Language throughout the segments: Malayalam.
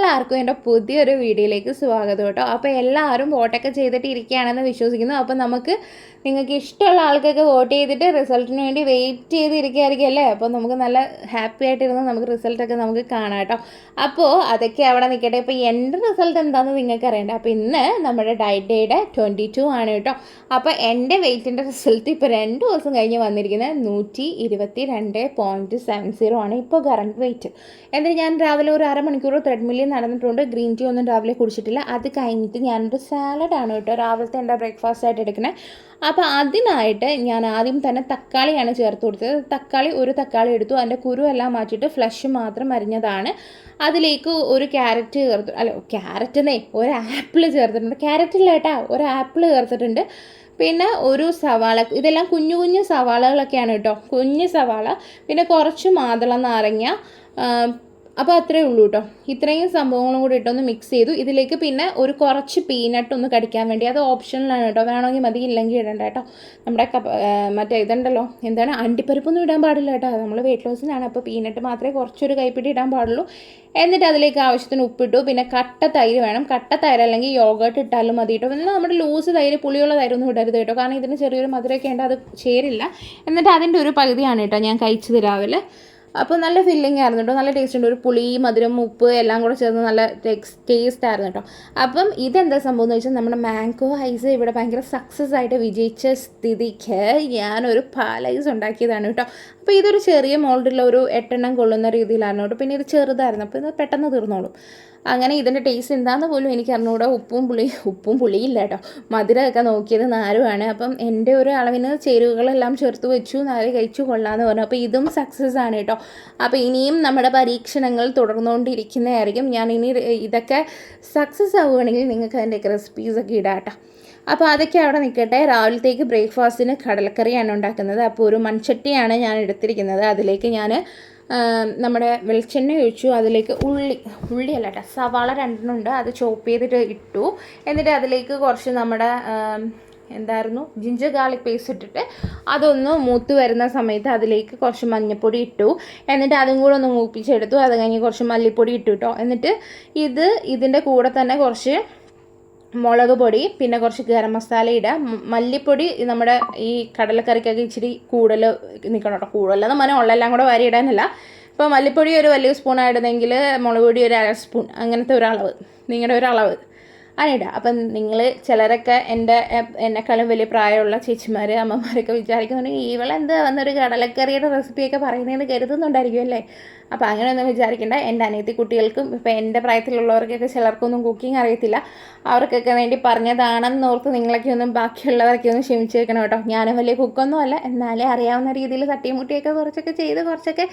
എല്ലാവർക്കും എൻ്റെ പുതിയൊരു വീഡിയോയിലേക്ക് സ്വാഗതം കേട്ടോ. അപ്പോൾ എല്ലാവരും വോട്ടൊക്കെ ചെയ്തിട്ട് ഇരിക്കുകയാണെന്ന് വിശ്വസിക്കുന്നു. അപ്പോൾ നിങ്ങൾക്ക് ഇഷ്ടമുള്ള ആൾക്കൊക്കെ വോട്ട് ചെയ്തിട്ട് റിസൾട്ടിന് വേണ്ടി വെയിറ്റ് ചെയ്തിരിക്കുകയായിരിക്കും അല്ലേ. അപ്പോൾ നമുക്ക് നല്ല ഹാപ്പി ആയിട്ടിരുന്ന് നമുക്ക് റിസൾട്ടൊക്കെ നമുക്ക് കാണാം കേട്ടോ. അപ്പോൾ അതൊക്കെ അവിടെ നിൽക്കട്ടെ. ഇപ്പോൾ എൻ്റെ റിസൾട്ട് എന്താണെന്ന് നിങ്ങൾക്ക് അറിയണ്ട. അപ്പോൾ ഇന്ന് നമ്മുടെ ഡയറ്റ് ഡേയുടെ 22 ആണ് കേട്ടോ. അപ്പോൾ എൻ്റെ വെയിറ്റിൻ്റെ റിസൾട്ട് ഇപ്പോൾ 2 ദിവസം കഴിഞ്ഞ് വന്നിരിക്കുന്നത് 122.70 ആണ് ഇപ്പോൾ കറണ്ട് വെയിറ്റ്. എന്നിട്ട് ഞാൻ രാവിലെ ഒരു അരമണിക്കൂർ ത്രെഡ്മില്ലിൽ നടന്നിട്ടുണ്ട്. ഗ്രീൻ ടീ ഒന്നും രാവിലെ കുടിച്ചിട്ടില്ല. അത് കഴിഞ്ഞിട്ട് ഞാനൊരു സാലഡാണ് കേട്ടോ രാവിലത്തെ എൻ്റെ ബ്രേക്ക്ഫാസ്റ്റ് ആയിട്ട് എടുക്കുന്നത്. അപ്പോൾ അതിനായിട്ട് ഞാൻ ആദ്യം തന്നെ തക്കാളിയാണ് ചേർത്ത് കൊടുത്തത്. ഒരു തക്കാളി എടുത്തു, അതിൻ്റെ കുരു എല്ലാം മാറ്റിയിട്ട് ഫ്ലഷ് മാത്രം അരിഞ്ഞതാണ്. അതിലേക്ക് ഒരു ക്യാരറ്റ് ഒരു ആപ്പിൾ ചേർത്തിട്ടുണ്ട്. ക്യാരറ്റ് ഇല്ല കേട്ടോ, ഒരു ആപ്പിൾ ചേർത്തിട്ടുണ്ട്. പിന്നെ ഒരു സവാള, ഇതെല്ലാം കുഞ്ഞു കുഞ്ഞു സവാളകളൊക്കെയാണ് കേട്ടോ, കുഞ്ഞു സവാള. പിന്നെ കുറച്ച് മാതള നാരങ്ങ. അപ്പോൾ അത്രയേ ഉള്ളൂ കേട്ടോ. ഇത്രയും സംഭവങ്ങളും കൂടി ഇട്ടൊന്ന് മിക്സ് ചെയ്തു. ഇതിലേക്ക് പിന്നെ കുറച്ച് പീനട്ട് ഒന്ന് കടിക്കാൻ വേണ്ടി, അത് ഓപ്ഷനിലാണ് കേട്ടോ, വേണമെങ്കിൽ മതി, ഇല്ലെങ്കിൽ ഇടണ്ട കേട്ടോ. നമ്മുടെ മറ്റേ ഇതുണ്ടല്ലോ, എന്താണ്, അണ്ടിപ്പരിപ്പൊന്നും ഇടാൻ പാടില്ല കേട്ടോ, നമ്മൾ വെയിറ്റ് ലോസിനാണ്. അപ്പോൾ പീനട്ട് മാത്രമേ കുറച്ചൊരു കൈപ്പിടി ഇടാൻ പാടുള്ളൂ. എന്നിട്ട് അതിലേക്ക് ആവശ്യത്തിന് ഉപ്പിട്ടു. പിന്നെ കട്ട തൈര് വേണം. കട്ട തൈര് അല്ലെങ്കിൽ യോഗേർട്ട് ഇട്ടാലും മതി കേട്ടോ. പിന്നെ നമ്മുടെ ലൂസ് തൈര്, പുളിയുള്ള തൈരൊന്നും ഇടരുത് കേട്ടോ, കാരണം ഇതിന് ചെറിയൊരു മധുരമൊക്കെ ഉണ്ട്, അത് ചേരില്ല. എന്നിട്ട് അതിൻ്റെ ഒരു പകുതിയാണ് കേട്ടോ ഞാൻ കഴിച്ചത് രാവിലെ. അപ്പോൾ നല്ല ഫില്ലിംഗ് ആയിരുന്നു കേട്ടോ, നല്ല ടേസ്റ്റ് ഉണ്ട്. ഒരു പുളി, മധുരം, ഉപ്പ് എല്ലാം കൂടെ ചേർന്ന് നല്ല ടേസ്റ്റ് ആയിരുന്നു കേട്ടോ. അപ്പം ഇതെന്താ സംഭവം എന്ന് വെച്ചാൽ, നമ്മുടെ മാംഗോ ഐസ് ഇവിടെ ഭയങ്കര സക്സസ് ആയിട്ട് വിജയിച്ച സ്ഥിതിക്ക് ഞാനൊരു പാലൈസ് ഉണ്ടാക്കിയതാണ് കേട്ടോ. അപ്പോൾ ഇതൊരു ചെറിയ മോൾഡിലുള്ള ഒരു 8 എണ്ണം കൊള്ളുന്ന രീതിയിലായിരുന്നു കേട്ടോ. പിന്നെ ഇത് ചെറുതായിരുന്നു, അപ്പോൾ ഇത് പെട്ടെന്ന് തീർന്നോളും. അങ്ങനെ ഇതിൻ്റെ ടേസ്റ്റ് എന്താണെന്ന് പോലും എനിക്ക് അറിഞ്ഞുകൂടാ. ഉപ്പും പുളിയില്ല കേട്ടോ, മധുരമൊക്കെ നോക്കിയത് നാരുമാണ്. അപ്പം എൻ്റെ ഒരു അളവിന് ചേരുവകളെല്ലാം ചേർത്ത് വെച്ചു, നാല് കഴിച്ചു കൊള്ളാമെന്ന് പറഞ്ഞു. അപ്പോൾ ഇതും സക്സസ് ആണ് കേട്ടോ. അപ്പോൾ ഇനിയും നമ്മുടെ പരീക്ഷണങ്ങൾ തുടർന്നുകൊണ്ടിരിക്കുന്നതായിരിക്കും. ഞാൻ ഇനി ഇതൊക്കെ സക്സസ് ആവുകയാണെങ്കിൽ നിങ്ങൾക്ക് അതിൻ്റെയൊക്കെ റെസിപ്പീസൊക്കെ ഇടാം കേട്ടോ. അപ്പോൾ അതൊക്കെ അവിടെ നിൽക്കട്ടെ. രാവിലത്തേക്ക് ബ്രേക്ക്ഫാസ്റ്റിന് കടലക്കറിയാണ് ഉണ്ടാക്കുന്നത്. അപ്പോൾ ഒരു മൺചട്ടിയാണ് ഞാൻ എടുത്തിരിക്കുന്നത്. അതിലേക്ക് ഞാൻ നമ്മുടെ വെളിച്ചെണ്ണ ഒഴിച്ചു. അതിലേക്ക് ഉള്ളിയല്ല കേട്ടോ, സവാള 2 ഉണ്ട്, അത് ചോപ്പ് ചെയ്തിട്ട് ഇട്ടു. എന്നിട്ട് അതിലേക്ക് കുറച്ച് നമ്മുടെ ജിഞ്ചർ ഗാർലിക് പേസ്റ്റ് ഇട്ടിട്ട് അതൊന്ന് മൂത്ത് വരുന്ന സമയത്ത് അതിലേക്ക് കുറച്ച് മഞ്ഞൾപ്പൊടി ഇട്ടു. എന്നിട്ട് അതും കൂടെ ഒന്ന് മൂപ്പിച്ചെടുത്തു. അത് കഴിഞ്ഞ് കുറച്ച് മല്ലിപ്പൊടി ഇട്ടു കേട്ടോ. എന്നിട്ട് ഇതിൻ്റെ കൂടെ തന്നെ കുറച്ച് മുളക് പൊടി, പിന്നെ കുറച്ച് ഗരം മസാല ഇടുക. മല്ലിപ്പൊടി നമ്മുടെ ഈ കടലക്കറിക്കൊക്കെ ഇച്ചിരി കൂടുതൽ നിൽക്കണം കേട്ടോ. കൂടുതലെന്ന് പറഞ്ഞാൽ ഉള്ളെല്ലാം കൂടെ വാരി ഇടാനല്ല. ഇപ്പോൾ മല്ലിപ്പൊടി ഒരു വലിയ സ്പൂണായിടുന്നെങ്കിൽ മുളക് പൊടി ഒരു 1/2 സ്പൂൺ, അങ്ങനത്തെ ഒരളവ്, നിങ്ങളുടെ ഒരളവ് അതിനിടുക. അപ്പം നിങ്ങൾ ചിലരൊക്കെ എന്നെക്കാളും വലിയ പ്രായമുള്ള ചേച്ചിമാർ, അമ്മമാരൊക്കെ വിചാരിക്കുന്നുണ്ടെങ്കിൽ ഇവളെന്താ വന്നൊരു കടലക്കറിയുടെ റെസിപ്പിയൊക്കെ പറയുന്നതെന്ന് കരുതുന്നുണ്ടായിരിക്കും അല്ലേ. അപ്പോൾ അങ്ങനെയൊന്നും വിചാരിക്കേണ്ട. എൻ്റെ അനിയത്തി കുട്ടികൾക്കും ഇപ്പോൾ എൻ്റെ പ്രായത്തിലുള്ളവർക്കൊക്കെ ചിലർക്കൊന്നും കുക്കിംഗ് അറിയത്തില്ല, അവർക്കൊക്കെ വേണ്ടി പറഞ്ഞതാണെന്ന് ഓർത്ത് നിങ്ങളൊക്കെ ഒന്നും ബാക്കിയുള്ളവരൊക്കെ ഒന്ന് ക്ഷമിച്ച് വെക്കണം കേട്ടോ. ഞാനും വലിയ കുക്കൊന്നും അല്ല, എന്നാലേ അറിയാവുന്ന രീതിയിൽ തട്ടിമുട്ടിയൊക്കെ കുറച്ചൊക്കെ ചെയ്ത് കുറച്ചൊക്കെ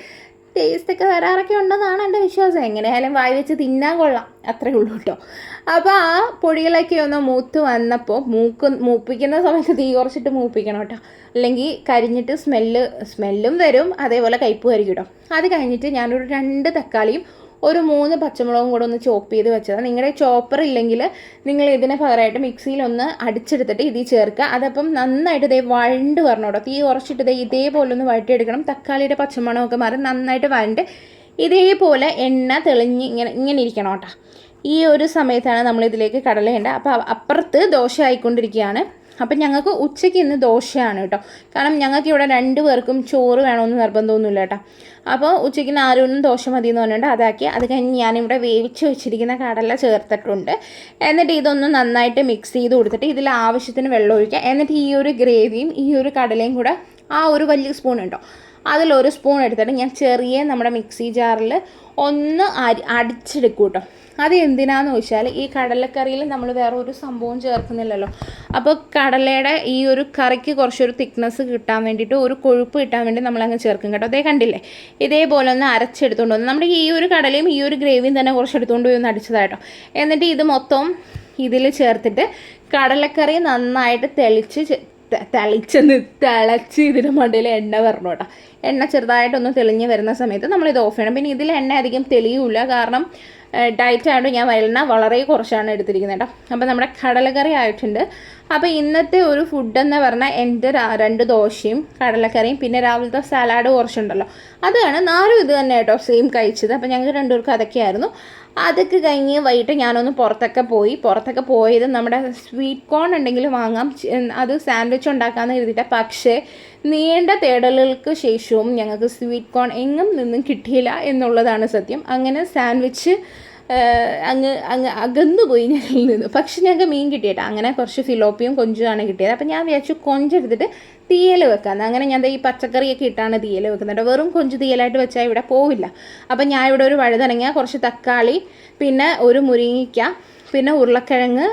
ടേസ്റ്റൊക്കെ വരാറൊക്കെ ഉണ്ടെന്നാണ് എൻ്റെ വിശ്വാസം. എങ്ങനെയായാലും വായി വെച്ച് തിന്നാൻ കൊള്ളാം, അത്രയേ ഉള്ളൂ കേട്ടോ. അപ്പോൾ ആ പൊടികളൊക്കെ ഒന്ന് മൂത്ത് വന്നപ്പോൾ മൂപ്പിക്കുന്ന സമയത്ത് തീ കുറച്ചിട്ട് മൂപ്പിക്കണം കേട്ടോ, അല്ലെങ്കിൽ കരിഞ്ഞിട്ട് സ്മെല്ലും വരും, അതേപോലെ കയ്പ്പുമായിരിക്കും കേട്ടോ. അത് കഴിഞ്ഞിട്ട് ഞാനൊരു 2 തക്കാളിയും ഒരു 3 പച്ചമുളകും കൂടെ ഒന്ന് ചോപ്പ് ചെയ്ത് വെച്ചതാണ്. നിങ്ങളുടെ ചോപ്പർ ഇല്ലെങ്കിൽ നിങ്ങൾ ഇതിന് പകരമായിട്ട് മിക്സിയിലൊന്ന് അടിച്ചെടുത്തിട്ട് ഇതിൽ ചേർക്കുക. അതപ്പം നന്നായിട്ട് വഴണ്ട് വരണം കേട്ടോ. തീ കുറച്ചിട്ട് ഇതേപോലെ ഒന്ന് വഴറ്റിയെടുക്കണം. തക്കാളിയുടെ പച്ചമണമൊക്കെ മാറി നന്നായിട്ട് വഴണ്ട് ഇതേപോലെ എണ്ണ തെളിഞ്ഞ് ഇങ്ങനെ ഇരിക്കണം കേട്ടോ. ഈ ഒരു സമയത്താണ് നമ്മളിതിലേക്ക് കടലയിടേണ്ട. അപ്പോൾ അപ്പുറത്ത് ദോശ ആയിക്കൊണ്ടിരിക്കുകയാണ്. അപ്പം ഞങ്ങൾക്ക് ഉച്ചയ്ക്ക് ഇന്ന് ദോശയാണ് കേട്ടോ, കാരണം ഞങ്ങൾക്ക് ഇവിടെ 2 പേർക്കും ചോറ് വേണമെന്ന് നിർബന്ധമൊന്നുമില്ല കേട്ടോ. അപ്പോൾ ഉച്ചയ്ക്ക് 4 ദോശ മതി എന്ന് പറഞ്ഞിട്ട് അതാക്കി. അത് കഴിഞ്ഞ് ഞാനിവിടെ വേവിച്ച് വെച്ചിരിക്കുന്ന കടല ചേർത്തിട്ടുണ്ട്. എന്നിട്ട് ഇതൊന്ന് നന്നായിട്ട് മിക്സ് ചെയ്ത് കൊടുത്തിട്ട് ഇതിൽ ആവശ്യത്തിന് വെള്ളം ഒഴിക്കുക. എന്നിട്ട് ഈ ഒരു ഗ്രേവിയും ഈ ഒരു കടലയും കൂടെ ആ ഒരു വലിയ സ്പൂൺ ഉണ്ടോ, അതിലൊരു സ്പൂൺ എടുത്തിട്ട് ഞാൻ നമ്മുടെ മിക്സി ജാറിൽ ഒന്ന് അടിച്ചെടുക്കും കേട്ടോ. അത് എന്തിനാന്ന് വെച്ചാൽ ഈ കടലക്കറിയിൽ നമ്മൾ വേറെ ഒരു സംഭവം ചേർക്കുന്നില്ലല്ലോ. അപ്പോൾ കടലയുടെ ഈ ഒരു കറിക്ക് കുറച്ചൊരു തിക്നെസ് കിട്ടാൻ വേണ്ടിയിട്ട്, ഒരു കൊഴുപ്പ് കിട്ടാൻ വേണ്ടി നമ്മളങ്ങ് ചേർക്കും കേട്ടോ. അതേ കണ്ടില്ലേ, ഇതേപോലെ ഒന്ന് അരച്ചെടുത്തുകൊണ്ട് വന്ന് നമ്മുടെ ഈ ഒരു കടലയും ഈ ഒരു ഗ്രേവിയും തന്നെ കുറച്ചെടുത്തുകൊണ്ട് പോയി ഒന്ന് അടിച്ചതായിട്ടോ. എന്നിട്ട് ഇത് മൊത്തം ഇതിൽ ചേർത്തിട്ട് കടലക്കറി നന്നായിട്ട് തിളച്ച് ഇതിന് മണ്ടയിൽ എണ്ണ വരണം കേട്ടോ. എണ്ണ ചെറുതായിട്ടൊന്ന് തെളിഞ്ഞ് വരുന്ന സമയത്ത് നമ്മളിത് ഓഫ് ചെയ്യണം. പിന്നെ ഇതിൽ എണ്ണ അധികം തെളിയില്ല, കാരണം ഡയറ്റ് ആയതുകൊണ്ട് ഞാൻ എണ്ണ വളരെ കുറച്ചാണ് എടുത്തിരിക്കുന്നത് കേട്ടോ. അപ്പോൾ നമ്മുടെ കടലക്കറി ആയിട്ടുണ്ട്. അപ്പോൾ ഇന്നത്തെ ഒരു ഫുഡെന്ന് പറഞ്ഞാൽ എൻ്റെ 2 ദോശയും കടലക്കറിയും പിന്നെ രാവിലത്തെ സലാഡ് കുറച്ചുണ്ടല്ലോ, അതാണ് 4 ഇത് തന്നെ കേട്ടോ സെയിം കഴിച്ചത്. അപ്പോൾ ഞങ്ങൾക്ക് 2 പേർക്കും അതൊക്കെയായിരുന്നു. അതൊക്കെ കഴിഞ്ഞ് വൈകിട്ട് ഞാനൊന്ന് പുറത്തൊക്കെ പോയത് നമ്മുടെ സ്വീറ്റ് കോൺ ഉണ്ടെങ്കിൽ വാങ്ങാം, അത് സാൻഡ്വിച്ച് ഉണ്ടാക്കാമെന്ന് കരുതിയിട്ട്. പക്ഷേ നീണ്ട തേടലുകൾക്ക് ശേഷവും ഞങ്ങൾക്ക് സ്വീറ്റ് കോൺ എങ്ങും നിന്നും കിട്ടിയില്ല എന്നുള്ളതാണ് സത്യം. അങ്ങനെ സാൻഡ്വിച്ച് അങ്ങ് അകന്നു പോയി ഞങ്ങളിൽ നിന്ന്. പക്ഷെ ഞങ്ങൾക്ക് മീൻ കിട്ടിയിട്ടാ. അങ്ങനെ കുറച്ച് ഫിലോപ്പിയും കൊഞ്ചുമാണ് കിട്ടിയത്. അപ്പം ഞാൻ വിചാരിച്ചു കൊഞ്ചെടുത്തിട്ട് തീയൽ വെക്കാമെന്ന്. അങ്ങനെ ഞാൻ ഈ പച്ചക്കറിയൊക്കെ ഇട്ടാണ് തീയൽ വെക്കുന്നുണ്ട്. വെറും കൊഞ്ച് തീയലായിട്ട് വെച്ചാൽ ഇവിടെ പോവില്ല. അപ്പം ഞാൻ ഇവിടെ ഒരു വഴുതനങ്ങ, കുറച്ച് തക്കാളി, പിന്നെ ഒരു മുരിങ്ങയ്ക്ക, പിന്നെ ഉരുളക്കിഴങ്ങ്,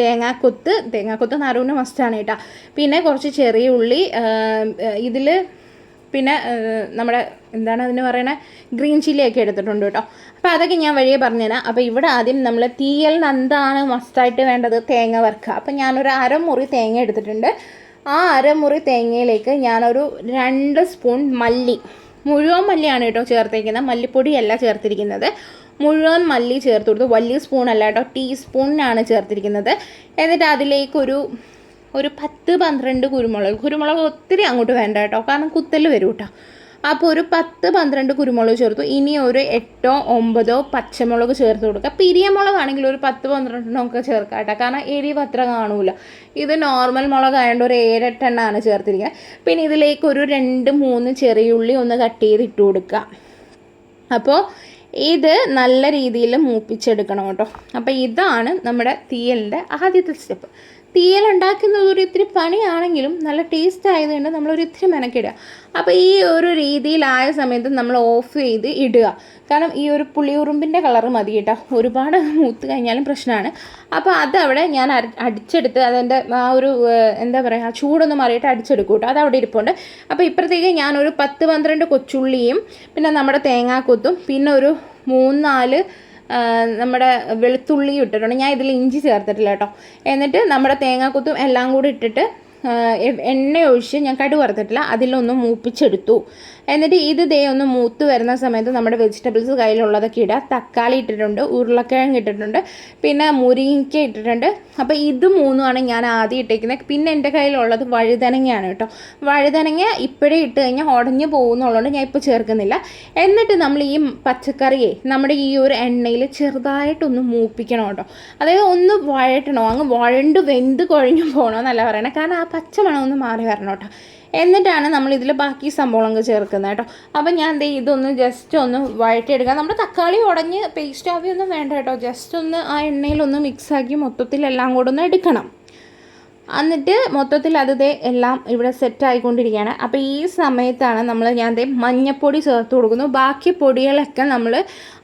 തേങ്ങാക്കൊത്ത് നറുവിന് മസ്റ്റാണ് കേട്ടോ. പിന്നെ കുറച്ച് ചെറിയ ഉള്ളി, ഇതിൽ പിന്നെ നമ്മുടെ എന്താണ് അതിന് പറയണേ, ഗ്രീൻ ചില്ലിയൊക്കെ എടുത്തിട്ടുണ്ട് കേട്ടോ. അപ്പോൾ അതൊക്കെ ഞാൻ വഴിയെ പറഞ്ഞുതരാം. അപ്പോൾ ഇവിടെ ആദ്യം നമ്മൾ തീയലിന് എന്താണ് മസ്റ്റായിട്ട് വേണ്ടത്, തേങ്ങ വറുക്കുക. അപ്പോൾ ഞാനൊരു അരമുറി തേങ്ങ എടുത്തിട്ടുണ്ട്. ആ അരമുറി തേങ്ങയിലേക്ക് ഞാനൊരു 2 സ്പൂൺ മുഴുവൻ മല്ലിയാണ് കേട്ടോ ചേർത്തേക്കുന്നത്, മല്ലിപ്പൊടിയല്ല ചേർത്തിരിക്കുന്നത്. മുഴുവൻ മല്ലി ചേർത്ത് കൊടുത്തു. വലിയ സ്പൂണല്ല കേട്ടോ, ടീസ്പൂണിനാണ് ചേർത്തിരിക്കുന്നത്. എന്നിട്ട് അതിലേക്കൊരു 10-12 കുരുമുളക് ഒത്തിരി അങ്ങോട്ട് വേണ്ട കേട്ടോ, കാരണം കുത്തൽ വരും കേട്ടോ. അപ്പോൾ ഒരു 10-12 കുരുമുളക് ചേർത്തു. ഇനി ഒരു 8-9 പച്ചമുളക് ചേർത്ത് കൊടുക്കുക. പിരിയമുളകാണെങ്കിൽ ഒരു 10-12 ചേർക്കാം കേട്ടോ, കാരണം എരിവ് അത്ര കാണൂല. ഇത് നോർമൽ മുളകായതുകൊണ്ട് ഒരു 7-8 എണ്ണമാണ് ചേർത്തിരിക്കുന്നത്. പിന്നെ ഇതിലേക്ക് ഒരു 2-3 ചെറിയുള്ളി ഒന്ന് കട്ട് ചെയ്ത് ഇട്ട് കൊടുക്കുക. അപ്പോൾ ഇത് നല്ല രീതിയിൽ മൂപ്പിച്ചെടുക്കണം കേട്ടോ. അപ്പോൾ ഇതാണ് നമ്മുടെ തീയലിൻ്റെ ആദ്യത്തെ സ്റ്റെപ്പ്. തീയൽ ഉണ്ടാക്കുന്നത് ഒരു ഇത്തിരി പണിയാണെങ്കിലും നല്ല ടേസ്റ്റ് ആയതുകൊണ്ട് നമ്മളൊരു ഇത്തിരി മെനക്കിടുക. അപ്പോൾ ഈ ഒരു രീതിയിലായ സമയത്ത് നമ്മൾ ഓഫ് ചെയ്ത് ഇടുക. കാരണം ഈ ഒരു പുളിയുറുമ്പിൻ്റെ കളറ് മതി കേട്ടോ, ഒരുപാട് മൂത്ത് കഴിഞ്ഞാലും പ്രശ്നമാണ്. അപ്പോൾ അതവിടെ ഞാൻ അടിച്ചെടുത്ത് അതിൻ്റെ ആ ഒരു എന്താ പറയുക, ചൂടൊന്ന് മാറിയിട്ട് അടിച്ചെടുക്കും കേട്ടോ, അതവിടെ ഇരിപ്പുണ്ട്. അപ്പോൾ ഇപ്പുറത്തേക്ക് ഞാനൊരു 10-12 കൊച്ചുള്ളിയും, പിന്നെ നമ്മുടെ തേങ്ങാക്കൊത്തും, പിന്നെ ഒരു 3-4 നമ്മുടെ വെളുത്തുള്ളി ഇട്ടിട്ടുണ്ട്. ഞാൻ ഇതിൽ ഇഞ്ചി ചേർത്തിട്ടില്ല കേട്ടോ. എന്നിട്ട് നമ്മുടെ തേങ്ങാക്കൊത്തും എല്ലാം കൂടി ഇട്ടിട്ട് എണ്ണ ഒഴിച്ച്, ഞാൻ കടുക് വറുത്തിട്ടില്ല, അതിലൊന്ന് മൂപ്പിച്ചെടുത്തു. എന്നിട്ട് ഇത് ഒന്ന് മൂത്ത് വരുന്ന സമയത്ത് നമ്മുടെ വെജിറ്റബിൾസ് കയ്യിലുള്ളതൊക്കെ ഇടുക. തക്കാളി ഇട്ടിട്ടുണ്ട്, ഉരുളക്കിഴങ്ങ് ഇട്ടിട്ടുണ്ട്, പിന്നെ മുരിങ്ങയ്ക്ക ഇട്ടിട്ടുണ്ട്. അപ്പോൾ ഇത് മൂന്നുമാണ് ഞാൻ ആദ്യം ഇട്ടേക്കുന്നത്. പിന്നെ എൻ്റെ കയ്യിലുള്ളത് വഴുതനങ്ങയാണ് കേട്ടോ. വഴുതനങ്ങ ഇപ്പോഴേ ഇട്ട് കഴിഞ്ഞാൽ ഉടഞ്ഞു പോകുന്നുള്ളതുകൊണ്ട് ഞാൻ ഇപ്പോൾ ചേർക്കുന്നില്ല. എന്നിട്ട് നമ്മൾ ഈ പച്ചക്കറിയെ നമ്മുടെ ഈ ഒരു എണ്ണയിൽ ചെറുതായിട്ടൊന്ന് മൂപ്പിക്കണം കേട്ടോ. അതായത് ഒന്ന് വഴറ്റണം, അങ്ങ് വഴണ്ട് വെന്ത് കുഴഞ്ഞു പോകണമെന്നല്ല പറയണേ, കാരണം ആ പച്ചമണം ഒന്ന് മാറി വരണം കേട്ടോ. എന്നിട്ടാണ് നമ്മളിതിൽ ബാക്കി സംഭവങ്ങളൊക്കെ ചേർക്കുന്നത് കേട്ടോ. അപ്പം ഞാൻ ഇതൊന്ന് ജസ്റ്റ് ഒന്ന് വഴറ്റിയെടുക്കുക. നമ്മുടെ തക്കാളി ഉടഞ്ഞ് പേസ്റ്റ് ആവിയൊന്നും വേണ്ട കേട്ടോ, ജസ്റ്റ് ഒന്ന് ആ എണ്ണയിലൊന്ന് മിക്സാക്കി മൊത്തത്തിൽ എല്ലാം കൂടെ ഒന്ന് എടുക്കണം. എന്നിട്ട് മൊത്തത്തിൽ അത് എല്ലാം ഇവിടെ സെറ്റ് ആയിക്കൊണ്ടിരിക്കുകയാണ്. അപ്പോൾ ഈ സമയത്താണ് ഞാൻ മഞ്ഞപ്പൊടി ചേർത്ത് കൊടുക്കുന്നു. ബാക്കി പൊടികളൊക്കെ നമ്മൾ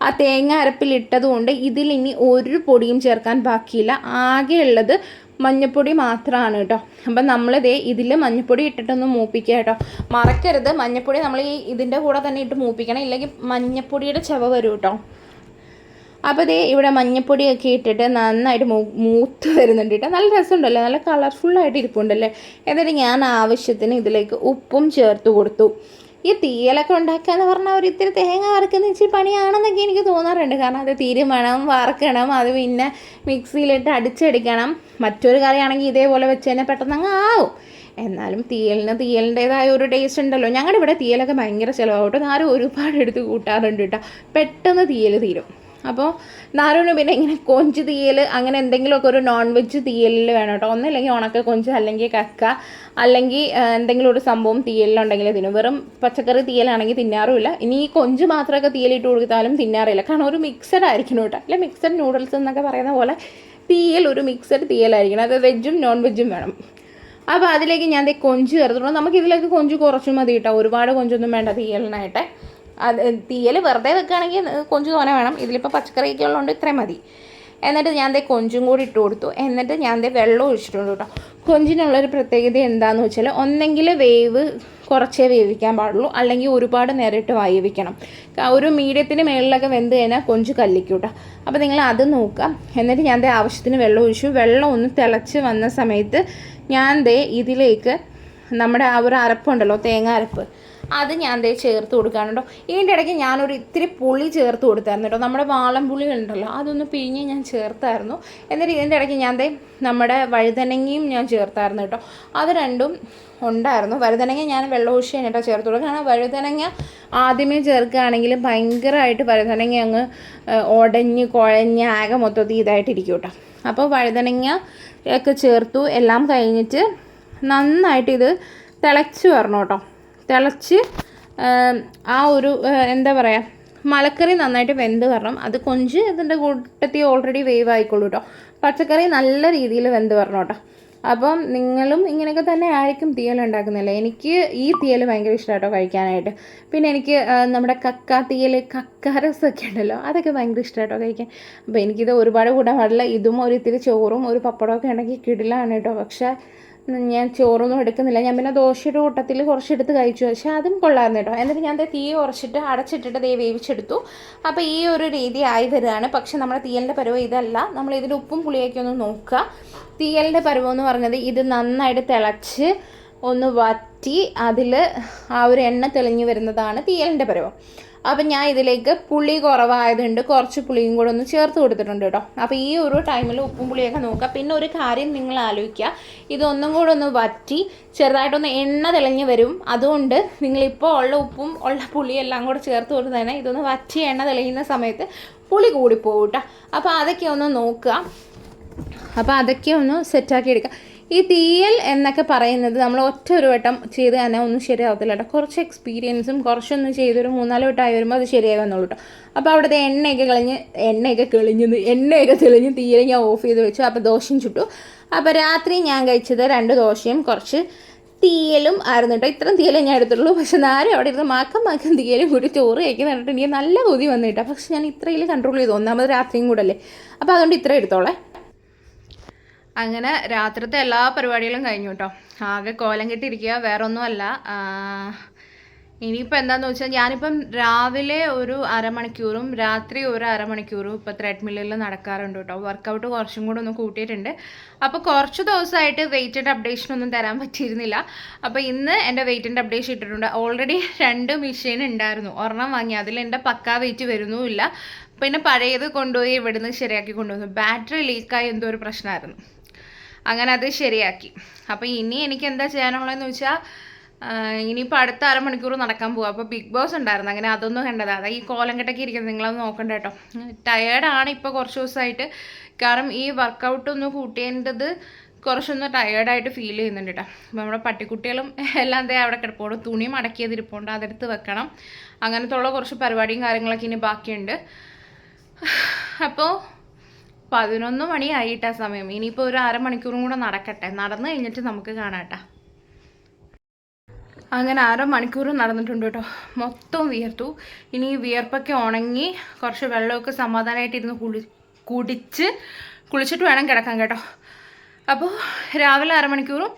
ആ തേങ്ങ അരപ്പിലിട്ടത് കൊണ്ട് ഇതിലിനി ഒരു പൊടിയും ചേർക്കാൻ ബാക്കിയില്ല. ആകെയുള്ളത് മഞ്ഞപ്പൊടി മാത്രമാണ് കേട്ടോ. അപ്പം ഇതിൽ മഞ്ഞപ്പൊടി ഇട്ടിട്ടൊന്ന് മൂപ്പിക്കുക കേട്ടോ. മറക്കരുത്, മഞ്ഞപ്പൊടി നമ്മൾ ഇതിൻ്റെ കൂടെ തന്നെ ഇട്ട് മൂപ്പിക്കണം, ഇല്ലെങ്കിൽ മഞ്ഞപ്പൊടിയുടെ ചവ വരും കേട്ടോ. അപ്പോൾ ഇവിടെ മഞ്ഞപ്പൊടിയൊക്കെ ഇട്ടിട്ട് നന്നായിട്ട് മൂത്ത് വരുന്നുണ്ട് കേട്ടോ. നല്ല രസമുണ്ടല്ലോ, നല്ല കളർഫുള്ളായിട്ട് ഇരിപ്പുണ്ടല്ലേ. എന്നിട്ട് ഞാൻ ആവശ്യത്തിന് ഇതിലേക്ക് ഉപ്പും ചേർത്ത് കൊടുത്തു. ഈ തീയലൊക്കെ ഉണ്ടാക്കുക എന്ന് പറഞ്ഞാൽ ഒരു ഇത്തിരി തേങ്ങ വറുക്കുന്ന ഇച്ചിരി പണിയാണെന്നൊക്കെ എനിക്ക് തോന്നാറുണ്ട്. കാരണം അത് തീരുമാനം വറക്കണം, അത് പിന്നെ മിക്സിയിലിട്ട് അടിച്ചെടുക്കണം. മറ്റൊരു കറിയാണെങ്കിൽ ഇതേപോലെ വെച്ച് തന്നെ പെട്ടെന്ന് അങ്ങ് ആവും. എന്നാലും തീയലിൻ്റേതായ ഒരു ടേസ്റ്റ് ഉണ്ടല്ലോ. ഞങ്ങളുടെ ഇവിടെ തീയലൊക്കെ ഭയങ്കര ചിലവാകട്ടെ, ആരും ഒരുപാട് എടുത്ത് കൂട്ടാറുണ്ട് കേട്ടോ. പെട്ടെന്ന് തീയൽ തീരും. അപ്പോൾ നാരൂന് പിന്നെ ഇങ്ങനെ കൊഞ്ച് തീയൽ അങ്ങനെ എന്തെങ്കിലുമൊക്കെ ഒരു നോൺ വെജ് തീയലിൽ വേണം കേട്ടോ. ഒന്നില്ലെങ്കിൽ ഉണക്ക കൊഞ്ച്, അല്ലെങ്കിൽ കക്ക, അല്ലെങ്കിൽ എന്തെങ്കിലും ഒരു സംഭവം തീയലിലുണ്ടെങ്കിൽ തിന്നും. വെറും പച്ചക്കറി തീയലാണെങ്കിൽ തിന്നാറുമില്ല. ഇനി ഈ കൊഞ്ച് മാത്രമൊക്കെ തീയലിട്ട് കൊടുത്താലും തിന്നാറില്ല, കാരണം ഒരു മിക്സഡ് ആയിരിക്കണം കേട്ടോ. അല്ലെ മിക്സഡ് നൂഡിൽസ് എന്നൊക്കെ പറയുന്ന പോലെ തീയൽ ഒരു മിക്സഡ് തീയലായിരിക്കണം. അത് വെജും നോൺ വെജും വേണം. അപ്പോൾ അതിലേക്ക് ഞാൻ കൊഞ്ച് ചേർത്തിട്ടുണ്ട്. നമുക്കിതിലേക്ക് കൊഞ്ച് കുറച്ച് മതി കേട്ടോ, ഒരുപാട് കൊഞ്ചൊന്നും വേണ്ട തീയലിനായിട്ട്. അത് തീയൽ വെറുതെ വെക്കുകയാണെങ്കിൽ കൊഞ്ച് തോനെ വേണം. ഇതിലിപ്പോൾ പച്ചക്കറിയൊക്കെ ഉള്ളതുകൊണ്ട് ഇത്രയും മതി. എന്നിട്ട് ഞാൻ കൊഞ്ചും കൂടി ഇട്ട് കൊടുത്തു. എന്നിട്ട് ഞാൻ വെള്ളം ഒഴിച്ചിട്ടുണ്ട് കേട്ടോ. കൊഞ്ചിനുള്ളൊരു പ്രത്യേകത എന്താണെന്ന് വെച്ചാൽ, ഒന്നെങ്കിൽ വേവ് കുറച്ചേ വേവിക്കാൻ പാടുള്ളൂ, അല്ലെങ്കിൽ ഒരുപാട് നേരം ഇട്ട് വേവിക്കണം. ഒരു മീഡിയത്തിന് മേളിലൊക്കെ വെന്ത് കഴിഞ്ഞാൽ കൊഞ്ച് കല്ലിക്കും കേട്ടോ. അപ്പോൾ നിങ്ങൾ അത് നോക്കുക. എന്നിട്ട് ഞാൻ ആവശ്യത്തിന് വെള്ളം ഒഴിച്ചു. വെള്ളം ഒന്ന് തിളച്ച് വന്ന സമയത്ത് ഞാൻ ഇതിലേക്ക് നമ്മുടെ ആ ഒരു അരപ്പുണ്ടല്ലോ, തേങ്ങ അരപ്പ്, അത് ഞാൻ ദേ ചേർത്ത് കൊടുക്കുകയാണ് കേട്ടോ. ഇതിൻ്റെ ഇടയ്ക്ക് ഞാനൊരു ഇത്തിരി പുളി ചേർത്ത് കൊടുത്തായിരുന്നു കേട്ടോ. നമ്മുടെ വാളംപുളി ഉണ്ടല്ലോ, അതൊന്ന് പിഴിഞ്ഞ് ഞാൻ ചേർത്തായിരുന്നു. എന്നിട്ട് ഇതിൻ്റെ ഇടയ്ക്ക് ഞാൻ ദേ നമ്മുടെ വഴുതനങ്ങയും ഞാൻ ചേർത്തായിരുന്നു കേട്ടോ. അത് രണ്ടും ഉണ്ടായിരുന്നു. വഴുതനങ്ങ ഞാൻ വെള്ളമൊഴിച്ച് കഴിഞ്ഞിട്ട് ചേർത്ത് കൊടുക്കുക. കാരണം വഴുതനങ്ങ ആദ്യമേ ചേർക്കുകയാണെങ്കിൽ ഭയങ്കരമായിട്ട് വഴുതനങ്ങ അങ്ങ് ഉടഞ്ഞ് കുഴഞ്ഞ് ആകെ മൊത്തത്തിൽ ഇതായിട്ടിരിക്കും കേട്ടോ. അപ്പോൾ വഴുതനങ്ങ ഒക്കെ ചേർത്തു. എല്ലാം കഴിഞ്ഞിട്ട് നന്നായിട്ട് ഇത് തിളച്ച് വരണം കേട്ടോ. തിളച്ച് ആ ഒരു എന്താ പറയുക, മലക്കറി നന്നായിട്ട് വെന്ത് വരണം. അത് കൊഞ്ച് ഇതിൻ്റെ കൂട്ടത്തിൽ ഓൾറെഡി വേവ് ആയിക്കോളൂ കേട്ടോ. പച്ചക്കറി നല്ല രീതിയിൽ വെന്ത് വരണം കേട്ടോ. അപ്പം നിങ്ങളും ഇങ്ങനെയൊക്കെ തന്നെ ആയിരിക്കും തീയൽ ഉണ്ടാക്കുന്നില്ലേ. എനിക്ക് ഈ തീയൽ ഭയങ്കര ഇഷ്ടമായിട്ടോ കഴിക്കാനായിട്ട്. പിന്നെ എനിക്ക് നമ്മുടെ കക്ക തീയൽ, കക്ക രസമൊക്കെ ഉണ്ടല്ലോ, അതൊക്കെ ഭയങ്കര ഇഷ്ടമായിട്ടോ കഴിക്കാൻ. അപ്പോൾ എനിക്കിത് ഒരുപാട് കൂടാൻ പാടില്ല. ഇതും ഒരു ഇത്തിരി ചോറും ഒരു പപ്പടമൊക്കെ ഉണ്ടെങ്കിൽ കിടിലാണ് കേട്ടോ. പക്ഷേ ഞാൻ ചോറൊന്നും എടുക്കുന്നില്ല. ഞാൻ പിന്നെ ദോശയുടെ കൂട്ടത്തിൽ കുറച്ചെടുത്ത് കഴിച്ചു. പക്ഷേ അതും കൊള്ളായിരുന്നു കേട്ടോ. എന്നിട്ട് ഞാൻ തീ കുറച്ചിട്ട് അടച്ചിട്ടിട്ട് ദേ വേവിച്ചെടുത്തു. അപ്പോൾ ഈ ഒരു രീതി ആയി വരികയാണ്. പക്ഷേ നമ്മുടെ തീയലിൻ്റെ പരുവം ഇതല്ല. നമ്മൾ ഇതിൽ ഉപ്പും പുളിയൊക്കെ ഒന്ന് നോക്കുക. തീയലിൻ്റെ പരുവം എന്ന് പറഞ്ഞത് ഇത് നന്നായിട്ട് തിളച്ച് ഒന്ന് വറ്റി അതിൽ ആ ഒരു എണ്ണ തെളിഞ്ഞ് വരുന്നതാണ് തീയലിൻ്റെ പരുവം. അപ്പം ഞാൻ ഇതിലേക്ക് പുളി കുറവായതുകൊണ്ട് കുറച്ച് പുളിയും കൂടെ ഒന്ന് ചേർത്ത് കൊടുത്തിട്ടുണ്ട് കേട്ടോ. അപ്പോൾ ഈ ഒരു ടൈമിൽ ഉപ്പും പുളിയൊക്കെ നോക്കുക. പിന്നെ ഒരു കാര്യം നിങ്ങൾ ആലോചിക്കുക, ഇതൊന്നും കൂടെ ഒന്ന് വറ്റി ചെറുതായിട്ടൊന്ന് എണ്ണ തെളിഞ്ഞ് വരും. അതുകൊണ്ട് നിങ്ങളിപ്പോൾ ഉള്ള ഉപ്പും ഉള്ള പുളിയും എല്ലാം കൂടെ ചേർത്ത് കൊടുത്ത് തന്നെ ഇതൊന്ന് വറ്റി എണ്ണ തെളിയുന്ന സമയത്ത് പുളി കൂടിപ്പോകും കേട്ടോ. അപ്പോൾ അതൊക്കെ ഒന്ന് നോക്കുക. അപ്പോൾ അതൊക്കെ ഒന്ന് സെറ്റാക്കി എടുക്കുക. ഈ തീയൽ എന്നൊക്കെ പറയുന്നത് നമ്മൾ ഒറ്റ ഒരു വട്ടം ചെയ്ത് തന്നെ ഒന്നും ശരിയാവത്തില്ല കേട്ടോ. കുറച്ച് എക്സ്പീരിയൻസും കുറച്ചൊന്ന് ചെയ്തൊരു 3-4 വട്ടമായി വരുമ്പോൾ അത് ശരിയായി വന്നുള്ളൂ കേട്ടോ. അപ്പോൾ അവിടുത്തെ എണ്ണയൊക്കെ തെളിഞ്ഞ് തീയൽ ഞാൻ ഓഫ് ചെയ്ത് വെച്ചു. അപ്പോൾ ദോശയും ചുട്ടു. അപ്പോൾ രാത്രി ഞാൻ കഴിച്ചത് 2 ദോശയും കുറച്ച് തീയലും ആയിരുന്നു കേട്ടോ. ഇത്രയും തീയലേ ഞാൻ എടുത്തുള്ളൂ. പക്ഷെ നേരെ അവിടെ ഇരുന്ന് മാക്കം തീയലും കൂടി ചോറ് കഴിക്കുന്ന കണ്ടിട്ട് എനിക്ക് നല്ല കൊതി വന്നു കേട്ടോ. പക്ഷെ ഞാൻ ഇത്രയിൽ കൺട്രോൾ ചെയ്തു. ഒന്നാമത് രാത്രിയും കൂടെ അല്ലേ. അപ്പോൾ അതുകൊണ്ട് ഇത്ര എടുത്തോളേ. അങ്ങനെ രാത്രിത്തെ എല്ലാ പരിപാടികളും കഴിഞ്ഞു കേട്ടോ. ആകെ കോലം കെട്ടിയിരിക്കുക, വേറെ ഒന്നുമല്ല. ഇനിയിപ്പോൾ എന്താണെന്ന് വെച്ചാൽ ഞാനിപ്പം രാവിലെ ഒരു അരമണിക്കൂറും രാത്രി ഒരു അരമണിക്കൂറും ഇപ്പോൾ ത്രെഡ്മില്ലിൽ നടക്കാറുണ്ട് കേട്ടോ. വർക്കൗട്ട് കുറച്ചും കൂടെ ഒന്ന് കൂട്ടിയിട്ടുണ്ട്. അപ്പോൾ കുറച്ച് ദിവസമായിട്ട് വെയിറ്റിൻ്റെ അപ്ഡേഷൻ ഒന്നും തരാൻ പറ്റിയിരുന്നില്ല. അപ്പോൾ ഇന്ന് എൻ്റെ വെയിറ്റിൻ്റെ അപ്ഡേഷൻ ഇട്ടിട്ടുണ്ട്. ഓൾറെഡി 2 മെഷീൻ ഉണ്ടായിരുന്നു. ഒരെണ്ണം വാങ്ങി, അതിൽ എൻ്റെ പക്കാ വെയിറ്റ് വരുന്നുമില്ല. പിന്നെ പഴയത് കൊണ്ടുപോയി ഇവിടുന്ന് ശരിയാക്കി കൊണ്ടുവന്നു. ബാറ്ററി ലീക്കായി എന്തോ ഒരു പ്രശ്നമായിരുന്നു. അങ്ങനെ അത് ശരിയാക്കി. അപ്പോൾ ഇനി എനിക്ക് എന്താ ചെയ്യാനുള്ളതെന്ന് വെച്ചാൽ ഇനിയിപ്പോൾ അടുത്ത അരമണിക്കൂർ നടക്കാൻ പോവുക. അപ്പോൾ ബിഗ് ബോസ് ഉണ്ടായിരുന്നു, അങ്ങനെ അതൊന്നും കണ്ടത്. അതാ ഈ കോലം കെട്ടൊക്കെ ഇരിക്കുന്നത്, നിങ്ങളത് നോക്കണ്ട കേട്ടോ. ടയേർഡാണ് ഇപ്പോൾ കുറച്ച് ദിവസമായിട്ട്. കാരണം ഈ വർക്കൗട്ട് ഒന്ന് കൂട്ടിയേണ്ടത് കുറച്ചൊന്ന് ടയേർഡായിട്ട് ഫീൽ ചെയ്യുന്നുണ്ട് കേട്ടോ. അപ്പോൾ നമ്മുടെ പട്ടിക്കുട്ടികളും എല്ലാം എന്താ അവിടെ കിടപ്പുണ്ട്. തുണി മടക്കിയതിരിപ്പുണ്ട്, അതെടുത്ത് വെക്കണം. അങ്ങനത്തെ ഉള്ള കുറച്ച് പരിപാടിയും കാര്യങ്ങളൊക്കെ ഇനി ബാക്കിയുണ്ട്. അപ്പോൾ 11 മണിയായിട്ടാ സമയം. ഇനിയിപ്പോൾ ഒരു അരമണിക്കൂറും കൂടെ നടക്കട്ടെ. നടന്നു കഴിഞ്ഞിട്ട് നമുക്ക് കാണാട്ടോ. അങ്ങനെ അരമണിക്കൂർ നടന്നിട്ടുണ്ട് കേട്ടോ. മൊത്തം വിയർത്തു. ഇനി വിയർപ്പൊക്കെ ഉണങ്ങി കുറച്ച് വെള്ളമൊക്കെ സമാധാനമായിട്ടിരുന്ന് കുളിച്ചിട്ട് വേണം കിടക്കാൻ കേട്ടോ. അപ്പോൾ രാവിലെ അരമണിക്കൂറും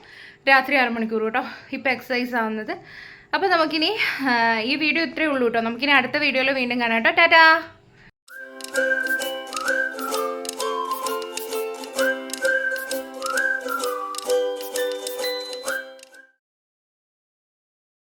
രാത്രി അരമണിക്കൂറും കേട്ടോ ഇപ്പോൾ എക്സസൈസ് ആവുന്നത്. അപ്പോൾ നമുക്കിനി ഈ വീഡിയോ ഇത്രയേ ഉള്ളൂ കേട്ടോ. നമുക്കിനി അടുത്ത വീഡിയോയിൽ വീണ്ടും കാണാം കേട്ടോ. ടാറ്റാ.